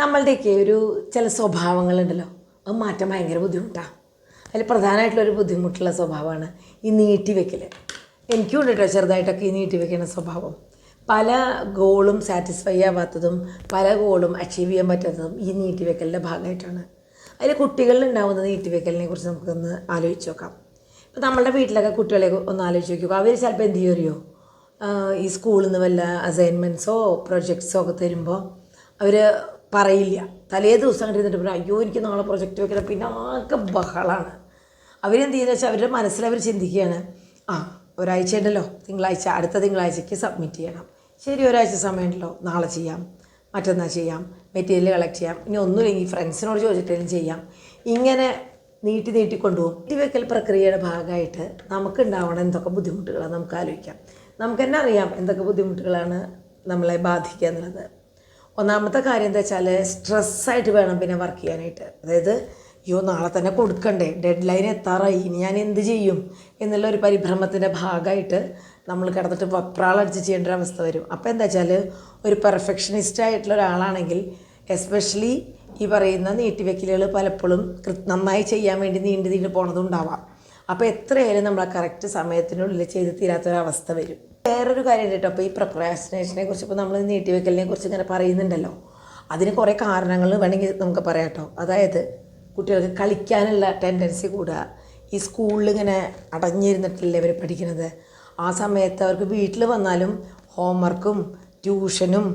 നമ്മളുടെയൊക്കെ ഒരു ചില സ്വഭാവങ്ങളുണ്ടല്ലോ, അത് മാറ്റാൻ ഭയങ്കര ബുദ്ധിമുട്ടാണ്. അതിൽ പ്രധാനമായിട്ടുള്ളൊരു ബുദ്ധിമുട്ടുള്ള സ്വഭാവമാണ് ഈ നീട്ടി വെക്കൽ. എനിക്കും ഉണ്ട് കേട്ടോ ചെറുതായിട്ടൊക്കെ ഈ നീട്ടി വെക്കുന്ന സ്വഭാവം. പല ഗോളും സാറ്റിസ്ഫൈ ആവാത്തതും പല ഗോളും അച്ചീവ് ചെയ്യാൻ പറ്റാത്തതും ഈ നീട്ടി വെക്കലിൻ്റെ ഭാഗമായിട്ടാണ്. അതിൽ കുട്ടികളിൽ ഉണ്ടാകുന്ന നീട്ടി വെക്കലിനെ കുറിച്ച് നമുക്കൊന്ന് ആലോചിച്ച് നോക്കാം. ഇപ്പോൾ നമ്മളുടെ വീട്ടിലൊക്കെ കുട്ടികളെ ഒന്ന് ആലോചിച്ച് നോക്കുക. അവർ ചിലപ്പോൾ എന്ത് ചെയ്യുമോ, ഈ സ്കൂളിൽ നിന്ന് വല്ല അസൈൻമെൻറ്റ്സോ പ്രൊജക്ട്സോ ഒക്കെ തരുമ്പോൾ അവർ പറയില്ല. തലേ ദിവസം കണ്ടിരുന്നിട്ട് പിന്നെ അയ്യോ എനിക്ക് നാളെ പ്രൊജക്റ്റ് വെക്കണം, പിന്നെ ആകെ ബഹളമാണ്. അവരെന്ത് ചെയ്യുന്നത് വെച്ചാൽ അവരുടെ മനസ്സിലവർ ചിന്തിക്കുകയാണ്, ഒരാഴ്ച ഉണ്ടല്ലോ, തിങ്കളാഴ്ച അടുത്ത തിങ്കളാഴ്ചയ്ക്ക് സബ്മിറ്റ് ചെയ്യണം. ശരി, ഒരാഴ്ച സമയമുണ്ടല്ലോ, നാളെ ചെയ്യാം, മറ്റന്നാൾ ചെയ്യാം, മെറ്റീരിയൽ കളക്ട് ചെയ്യാം, ഇനി ഒന്നുമില്ലെങ്കിൽ ഫ്രണ്ട്സിനോട് ചോദിച്ചിട്ടെങ്കിലും ചെയ്യാം. ഇങ്ങനെ നീട്ടി കൊണ്ടുപോകും. നീട്ടിവെക്കൽ പ്രക്രിയയുടെ ഭാഗമായിട്ട് നമുക്കുണ്ടാവണം എന്തൊക്കെ ബുദ്ധിമുട്ടുകളാണ് നമുക്ക് ആലോചിക്കാം. നമുക്ക് തന്നെ അറിയാം എന്തൊക്കെ ബുദ്ധിമുട്ടുകളാണ് നമ്മളെ ബാധിക്കുക എന്നുള്ളത്. ഒന്നാമത്തെ കാര്യം എന്താ വെച്ചാൽ സ്ട്രെസ്സായിട്ട് വേണം പിന്നെ വർക്ക് ചെയ്യാനായിട്ട്. അതായത് അയ്യോ നാളെ തന്നെ കൊടുക്കണ്ടേ, ഡെഡ് ലൈൻ എത്താറായി, ഇനി ഞാൻ എന്ത് ചെയ്യും എന്നുള്ള ഒരു പരിഭ്രമത്തിൻ്റെ ഭാഗമായിട്ട് നമ്മൾ കിടന്നിട്ട് വെപ്രാളടിച്ച് ചെയ്യേണ്ട ഒരു അവസ്ഥ വരും. അപ്പോൾ എന്താ വെച്ചാൽ ഒരു പെർഫെക്ഷനിസ്റ്റ് ആയിട്ടുള്ള ഒരാളാണെങ്കിൽ എസ്പെഷ്യലി ഈ പറയുന്ന നീട്ടിവെക്കലുകൾ പലപ്പോഴും നന്നായി ചെയ്യാൻ വേണ്ടി നീണ്ടു പോണതുണ്ടാവാം. അപ്പോൾ എത്രയായാലും നമ്മൾ ആ കറക്റ്റ് സമയത്തിനുള്ളിൽ ചെയ്ത് തീരാത്തൊരവസ്ഥ വരും. വേറൊരു കാര്യം കേട്ടോ, അപ്പോൾ ഈ പ്രൊക്രാസ്റ്റിനേഷനെ കുറിച്ച് ഇപ്പോൾ നമ്മൾ നീട്ടിവെക്കലിനെ കുറിച്ച് ഇങ്ങനെ പറയുന്നുണ്ടല്ലോ, അതിന് കുറേ കാരണങ്ങൾ വേണമെങ്കിൽ നമുക്ക് പറയാം കേട്ടോ. അതായത് കുട്ടികൾക്ക് കളിക്കാനുള്ള ടെൻഡൻസി കൂടുക. ഈ സ്കൂളിൽ ഇങ്ങനെ അടഞ്ഞിരുന്നിട്ടില്ലേ ഇവർ പഠിക്കുന്നത്, ആ സമയത്ത് അവർക്ക് വീട്ടിൽ വന്നാലും ഹോംവർക്കും ട്യൂഷനും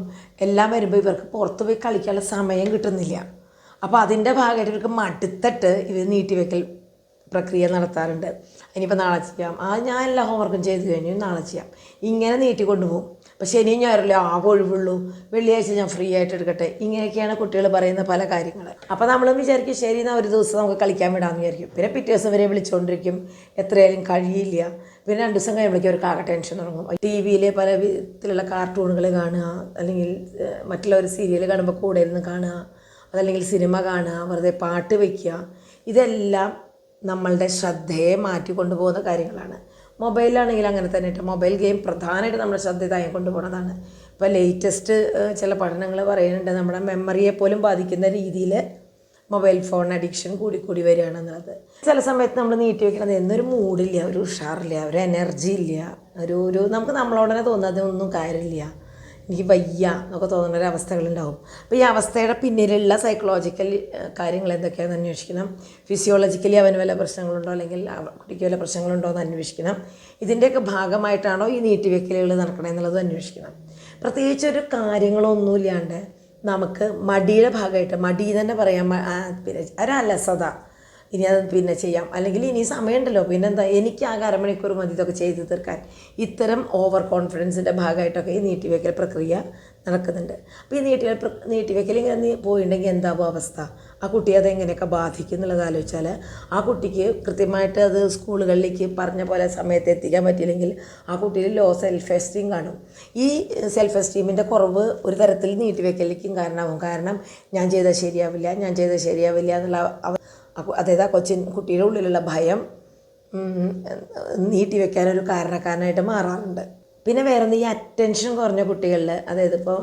എല്ലാം വരുമ്പോൾ ഇവർക്ക് പുറത്ത് പോയി കളിക്കാനുള്ള സമയം കിട്ടുന്നില്ല. അപ്പോൾ അതിൻ്റെ ഭാഗമായിട്ട് ഇവർക്ക് മടുത്തിട്ട് ഇവർ നീട്ടിവെക്കൽ പ്രക്രിയ നടത്താറുണ്ട്. ഇനിയിപ്പോൾ നാളെ ചെയ്യാം, ഞാൻ എല്ലാ ഹോംവർക്കും ചെയ്ത് കഴിഞ്ഞു, നാളെ ചെയ്യാം, ഇങ്ങനെ നീട്ടിക്കൊണ്ടുപോകും. അപ്പോൾ ശനിയും ഞായറല്ലേ ആകെ ഒഴിവുള്ളൂ, വെള്ളിയാഴ്ച ഞാൻ ഫ്രീ ആയിട്ട് എടുക്കട്ടെ, ഇങ്ങനെയൊക്കെയാണ് കുട്ടികൾ പറയുന്ന പല കാര്യങ്ങൾ. അപ്പോൾ നമ്മളും വിചാരിക്കും ശരി എന്നാൽ ഒരു ദിവസം നമുക്ക് കളിക്കാൻ വിടാമെന്ന് വിചാരിക്കും. പിന്നെ പിറ്റേ ദിവസം വരെ വിളിച്ചുകൊണ്ടിരിക്കും, എത്രയായാലും കഴിയില്ല. പിന്നെ 2 ദിവസം കഴിയുമ്പോഴേക്കും അവർക്ക് ആകെ ടെൻഷൻ തുടങ്ങും. ടി വിയിൽ പല വിധത്തിലുള്ള കാർട്ടൂണുകൾ കാണുക, അല്ലെങ്കിൽ മറ്റുള്ള ഒരു സീരിയൽ കാണുമ്പോൾ കൂടെ ഇരുന്ന് കാണുക, അതല്ലെങ്കിൽ സിനിമ കാണുക, വെറുതെ പാട്ട് വയ്ക്കുക, ഇതെല്ലാം നമ്മളുടെ ശ്രദ്ധയെ മാറ്റിക്കൊണ്ടു പോകുന്ന കാര്യങ്ങളാണ്. മൊബൈലിലാണെങ്കിൽ അങ്ങനെ തന്നെ കേട്ടോ. മൊബൈൽ ഗെയിം പ്രധാനമായിട്ട് നമ്മുടെ ശ്രദ്ധ താങ്ങിക്കൊണ്ട് പോകുന്നതാണ്. ഇപ്പോൾ ലേറ്റസ്റ്റ് ചില പഠനങ്ങൾ പറയുന്നുണ്ട്, നമ്മുടെ മെമ്മറിയെ പോലും ബാധിക്കുന്ന രീതിയിൽ മൊബൈൽ ഫോൺ അഡിക്ഷൻ കൂടി വരികയാണെന്നുള്ളത്. ചില സമയത്ത് നമ്മൾ നീട്ടി വയ്ക്കണത് എന്നൊരു മൂഡില്ല, ഒരു ഉഷാറില്ല, ഒരു എനർജി ഇല്ല, ഒരു നമുക്ക് നമ്മളോട് തന്നെ തോന്നാതെ ഒന്നും കാര്യമില്ല, എനിക്ക് വയ്യ എന്നൊക്കെ തോന്നുന്ന അവസ്ഥകളുണ്ടാവും. അപ്പോൾ ഈ അവസ്ഥയുടെ പിന്നിലുള്ള സൈക്കോളജിക്കൽ കാര്യങ്ങൾ എന്തൊക്കെയാണെന്ന് അന്വേഷിക്കണം. ഫിസിയോളജിക്കലി അവന് വല്ല പ്രശ്നങ്ങളുണ്ടോ, അല്ലെങ്കിൽ കുട്ടിക്ക് വല്ല പ്രശ്നങ്ങളുണ്ടോ എന്ന് അന്വേഷിക്കണം. ഇതിൻ്റെയൊക്കെ ഭാഗമായിട്ടാണോ ഈ നീട്ടിവെക്കലുകൾ നടക്കണമെന്നുള്ളത് അന്വേഷിക്കണം. പ്രത്യേകിച്ച് ഒരു കാര്യങ്ങളൊന്നുമില്ലാണ്ട് നമുക്ക് മടിയുടെ ഭാഗമായിട്ട്, മടി തന്നെ പറയാം, പിന്നെ ഒരലസത, ഇനി അത് പിന്നെ ചെയ്യാം, അല്ലെങ്കിൽ ഇനി സമയമുണ്ടല്ലോ പിന്നെന്താ, എനിക്ക് ആകെ അരമണിക്കൂർ മതി ഇതൊക്കെ ചെയ്ത് തീർക്കാൻ, ഇത്തരം ഓവർ കോൺഫിഡൻസിൻ്റെ ഭാഗമായിട്ടൊക്കെ ഈ നീട്ടിവെക്കൽ പ്രക്രിയ നടക്കുന്നുണ്ട്. അപ്പോൾ ഈ നീട്ടിവെക്കൽ ഇങ്ങനെ പോയിട്ടുണ്ടെങ്കിൽ എന്താവും അവസ്ഥ, ആ കുട്ടിയെ അതെങ്ങനെയൊക്കെ ബാധിക്കും എന്നുള്ളത് ആലോചിച്ചാൽ, ആ കുട്ടിക്ക് കൃത്യമായിട്ട് അത് സ്കൂളുകളിലേക്ക് പറഞ്ഞ പോലെ സമയത്ത് എത്തിക്കാൻ പറ്റിയില്ലെങ്കിൽ ആ കുട്ടിയിൽ ലോ സെൽഫ് എസ്റ്റീം കാണും. ഈ സെൽഫ് എസ്റ്റീമിൻ്റെ കുറവ് ഒരു തരത്തിൽ നീട്ടിവെക്കലിലേക്കും കാരണമാകും. കാരണം ഞാൻ ചെയ്താൽ ശരിയാവില്ല എന്നുള്ള അതായത് ആ കുട്ടിയുടെ ഉള്ളിലുള്ള ഭയം നീട്ടിവെക്കാനൊരു കാരണക്കാരനായിട്ട് മാറാറുണ്ട്. പിന്നെ വേറൊന്ന്, ഈ അറ്റൻഷൻ കുറഞ്ഞ കുട്ടികളിൽ, അതായത് ഇപ്പോൾ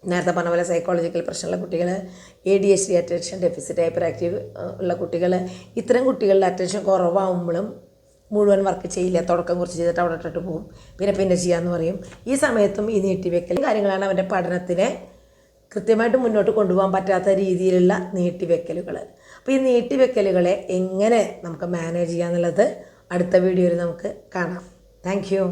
നേരത്തെ പറഞ്ഞ പോലെ സൈക്കോളജിക്കൽ പ്രശ്നമുള്ള കുട്ടികൾ, ADHD attention deficit hyper active ഉള്ള കുട്ടികൾ, ഇത്തരം കുട്ടികളുടെ അറ്റൻഷൻ കുറവാകുമ്പോഴും മുഴുവൻ വർക്ക് ചെയ്യില്ല, തുടക്കം കുറിച്ച് ചെയ്തിട്ട് അവിടെ ഇട്ടിട്ട് പോകും, പിന്നെ ചെയ്യാമെന്ന് പറയും. ഈ സമയത്തും ഈ നീട്ടിവെക്കൽ കാര്യങ്ങളാണ് അവൻ്റെ പഠനത്തിനെ കൃത്യമായിട്ട് മുന്നോട്ട് കൊണ്ടുപോകാൻ പറ്റാത്ത രീതിയിലുള്ള നീട്ടിവെക്കലുകൾ. അപ്പോൾ ഈ നീട്ടിവെക്കലുകളെ എങ്ങനെ നമുക്ക് മാനേജ് ചെയ്യാമെന്നുള്ളത് അടുത്ത വീഡിയോയിൽ നമുക്ക് കാണാം. Thank you.